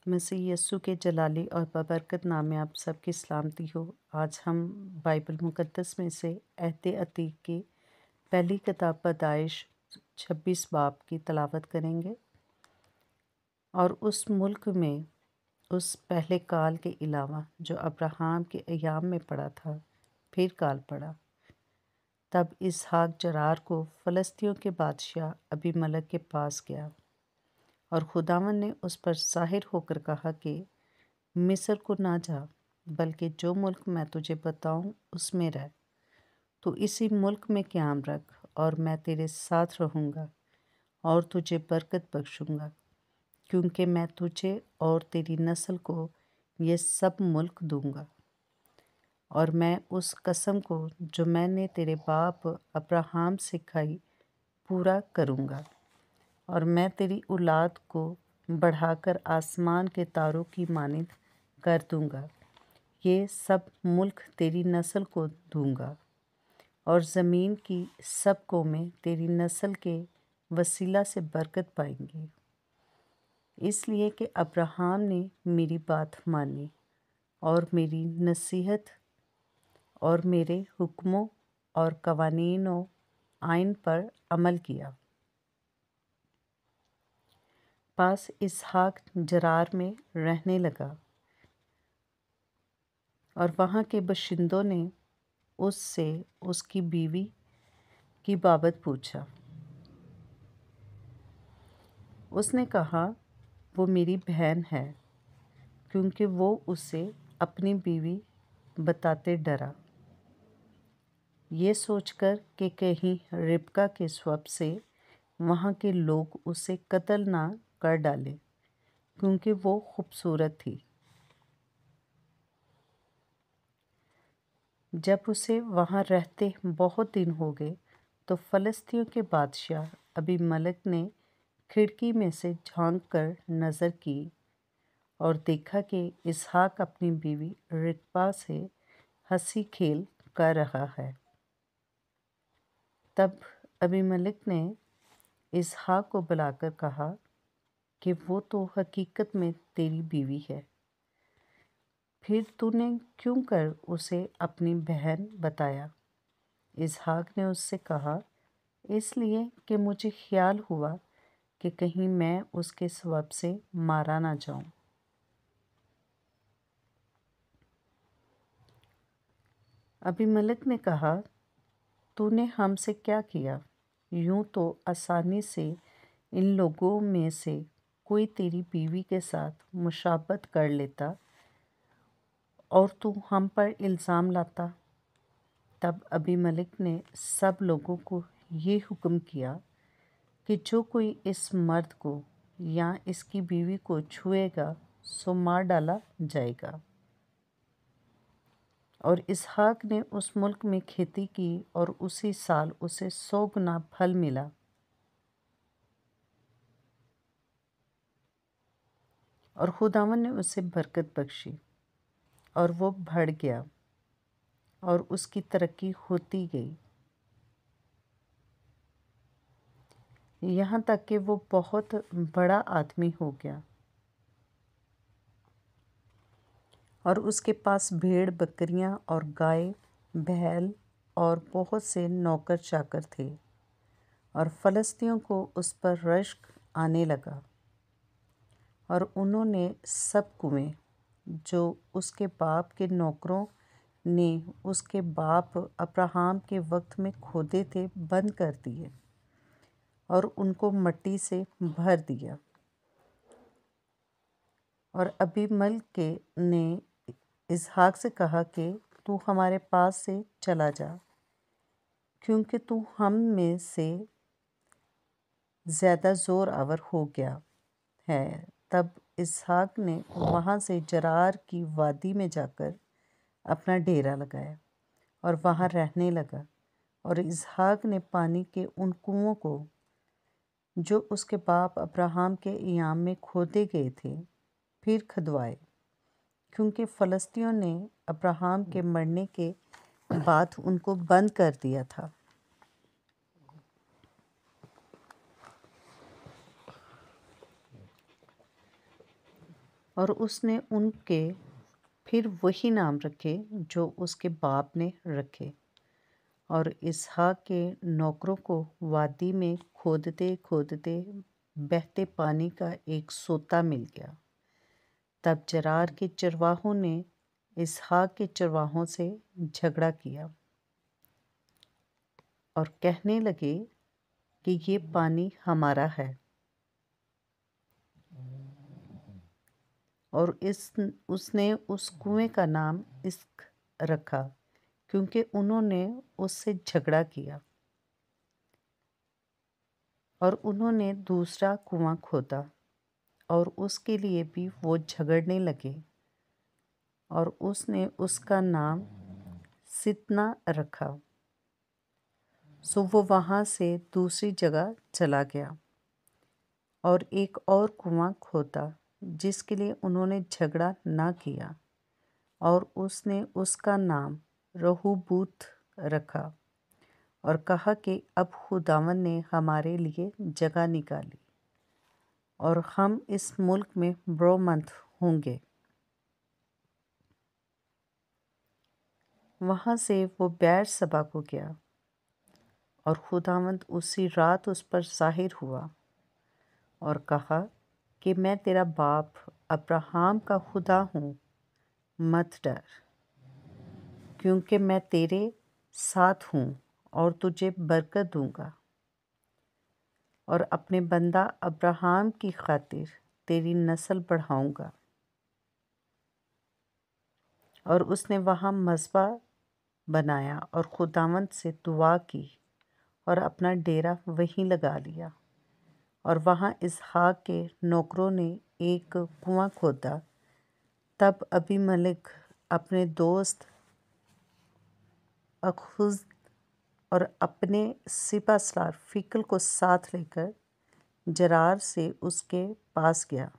मसीह यस्सु के जलाली और बबरकत नाम में आप सबकी सलामती हो। आज हम बाइबल मुक़द्दस में से अहद अतीक की पहली किताब पैदाइश 26 बाब की तलावत करेंगे और उस मुल्क में उस पहले काल के अलावा जो अब्राहम के अय्याम में पड़ा था फिर काल पड़ा। तब इसहाक जरार को फ़लस्तियों के बादशाह अबीमलेक के पास गया और खुदावन ने उस पर ज़ाहिर होकर कहा कि मिस्र को ना जा, बल्कि जो मुल्क मैं तुझे बताऊं उसमें रह। तू इसी मुल्क में क़याम रख और मैं तेरे साथ रहूँगा और तुझे बरकत बख्शूँगा, क्योंकि मैं तुझे और तेरी नस्ल को ये सब मुल्क दूँगा और मैं उस कसम को जो मैंने तेरे बाप अब्राहम से खाई पूरा करूँगा और मैं तेरी औलाद को बढ़ाकर आसमान के तारों की मानिंद कर दूँगा। ये सब मुल्क तेरी नस्ल को दूँगा और ज़मीन की सब कौमें तेरी नस्ल के वसीला से बरकत पाएंगी, इसलिए कि अब्राहम ने मेरी बात मानी और मेरी नसीहत और मेरे हुक्मों और कवानीन और आइन पर अमल किया। पास इसहाक जरार में रहने लगा और वहाँ के बशिंदों ने उससे उसकी बीवी की बाबत पूछा। उसने कहा, वो मेरी बहन है, क्योंकि वो उसे अपनी बीवी बताते डरा, ये सोचकर कि कहीं रिबका के स्वप्न से वहाँ के लोग उसे कत्ल ना कर डालें, क्योंकि वो खूबसूरत थी। जब उसे वहाँ रहते बहुत दिन हो गए तो फ़लस्तियों के बादशाह अबीमेलेक ने खिड़की में से झांक कर नज़र की और देखा कि इसहाक अपनी बीवी रिबका से हंसी खेल कर रहा है। तब अबीमेलेक ने इसहाक को बुलाकर कहा कि वो तो हकीकत में तेरी बीवी है, फिर तूने क्यों कर उसे अपनी बहन बताया? इसहाक ने उससे कहा, इसलिए कि मुझे ख्याल हुआ कि कहीं मैं उसके स्वभाव से मारा ना जाऊं। अबीमेलेक ने कहा, तूने हमसे क्या किया? यूं तो आसानी से इन लोगों में से कोई तेरी बीवी के साथ मुशाबत कर लेता और तू हम पर इल्ज़ाम लाता। तब अबीमेलेक ने सब लोगों को ये हुक्म किया कि जो कोई इस मर्द को या इसकी बीवी को छुएगा सो मार डाला जाएगा। और इसहाक ने उस मुल्क में खेती की और उसी साल उसे 100 गुना फल मिला। और खुदावन ने उसे बरकत बख्शी और वो बढ़ गया और उसकी तरक्की होती गई, यहाँ तक कि वो बहुत बड़ा आदमी हो गया और उसके पास भेड़ बकरियां और गाय बैल और बहुत से नौकर चाकर थे। और फ़लस्तियों को उस पर रश्क आने लगा और उन्होंने सब कुएं जो उसके बाप के नौकरों ने उसके बाप अब्राहम के वक्त में खोदे थे बंद कर दिए और उनको मट्टी से भर दिया। और अबीमेलेक ने इसहाक से कहा कि तू हमारे पास से चला जा, क्योंकि तू हम में से ज़्यादा ज़ोर आवर हो गया है। तब इसहाक ने वहाँ से जरार की वादी में जाकर अपना डेरा लगाया और वहाँ रहने लगा। और इसहाक ने पानी के उन कुओं को जो उसके बाप अब्राहम के अय्याम में खोदे गए थे फिर खुदवाए, क्योंकि फ़लस्तियों ने अब्राहम के मरने के बाद उनको बंद कर दिया था। और उसने उनके फिर वही नाम रखे जो उसके बाप ने रखे। और इसहाक के नौकरों को वादी में खोदते खोदते बहते पानी का एक सोता मिल गया। तब जरार के चरवाहों ने इसहाक के चरवाहों से झगड़ा किया और कहने लगे कि ये पानी हमारा है। और उसने उस कुएं का नाम इस्क रखा, क्योंकि उन्होंने उससे झगड़ा किया। और उन्होंने दूसरा कुआं खोदा और उसके लिए भी वो झगड़ने लगे, और उसने उसका नाम सितना रखा। सो वो वहाँ से दूसरी जगह चला गया और एक और कुआं खोदा जिसके लिए उन्होंने झगड़ा ना किया, और उसने उसका नाम रहूबूत रखा और कहा कि अब खुदावन ने हमारे लिए जगह निकाली और हम इस मुल्क में बड़ोमंद होंगे। वहाँ से वो बैर सभा को गया और खुदावंद उसी रात उस पर ज़ाहिर हुआ और कहा कि मैं तेरा बाप अब्राहम का खुदा हूँ, मत डर, क्योंकि मैं तेरे साथ हूँ और तुझे बरकत दूंगा और अपने बंदा अब्राहम की खातिर तेरी नस्ल बढ़ाऊंगा। और उसने वहाँ मज़बा बनाया और खुदावंद से दुआ की और अपना डेरा वहीं लगा लिया। और वहाँ इसहाक के नौकरों ने एक कुआं खोदा। तब अबीमेलेक अपने दोस्त अखुज और अपने सिपासलार फ़िकल को साथ लेकर जरार से उसके पास गया।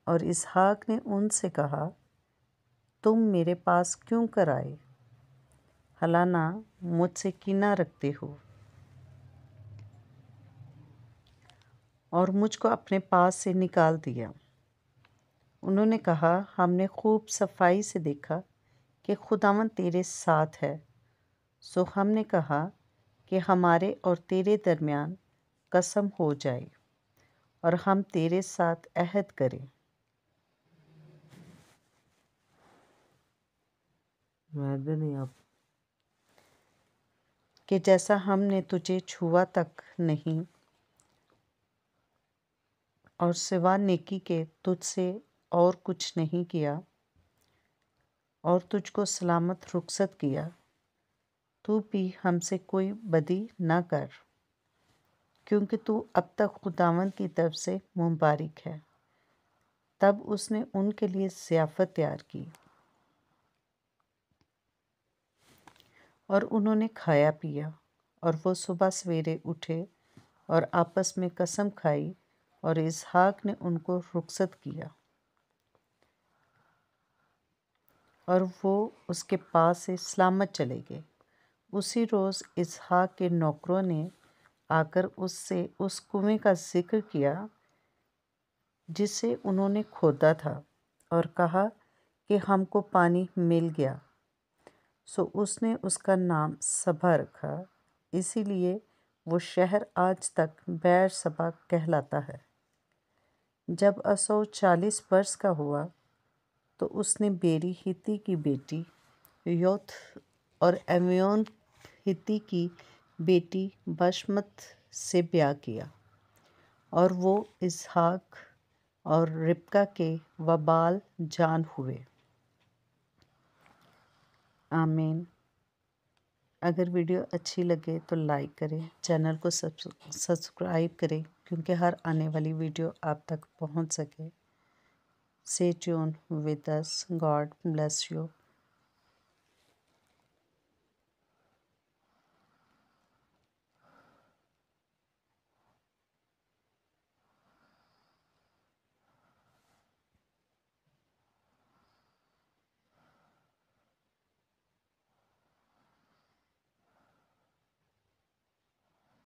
और इसहाक ने उनसे कहा, तुम मेरे पास क्यों कर आए? हलाना मुझसे कीना रखते हो और मुझको अपने पास से निकाल दिया। उन्होंने कहा, हमने खूब सफाई से देखा कि खुदावंद तेरे साथ है। सो हमने कहा कि हमारे और तेरे दरमियान कसम हो जाए और हम तेरे साथ अहद करें। नहीं आप कि जैसा हमने तुझे छुआ तक नहीं और सिवा नेकी के तुझसे और कुछ नहीं किया और तुझको सलामत रुखसत किया, तू भी हमसे कोई बदी ना कर, क्योंकि तू अब तक खुदावंद की तरफ से मुबारक है। तब उसने उनके लिए ज़ियाफ़त तैयार की और उन्होंने खाया पिया। और वो सुबह सवेरे उठे और आपस में कसम खाई और इसहाक ने उनको रुखसत किया और वो उसके पास से सलामत चले गए। उसी रोज़ इसहाक के नौकरों ने आकर उससे उस कुएं का जिक्र किया जिसे उन्होंने खोदा था और कहा कि हमको पानी मिल गया। सो उसने उसका नाम सभा रखा। इसीलिए वो शहर आज तक बैर सभा कहलाता है। जब असौ 40 वर्ष का हुआ तो उसने बेरी हित्ती की बेटी योथ और एमियोन हित्ती की बेटी बशमत से ब्याह किया, और वो इसहाक और रिबका के वबाल जान हुए। आमीन। अगर वीडियो अच्छी लगे तो लाइक करें, चैनल को सब्सक्राइब करें, क्योंकि हर आने वाली वीडियो आप तक पहुंच सके। Stay tuned with us. God bless you.